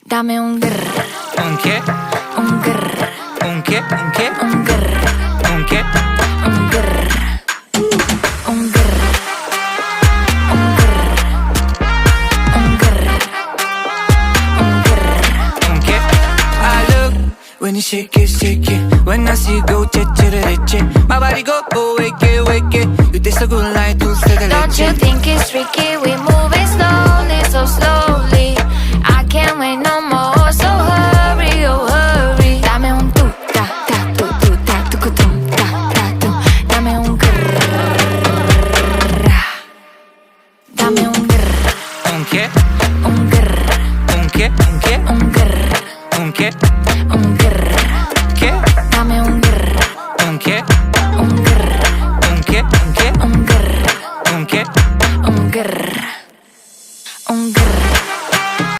Dame un grr. ¿Un qué? Un grr. ¿Un qué? ¿Un qué? Un grr. ¿Un qué? Un grr. Un grr. Un grr. Un grr. Un grr. ¿Un qué? I look when you shake it. When I see you go, che. My body go, wake it. You taste so good like dulce de leche. Don't you think it's tricky? We moving slowly, so slow.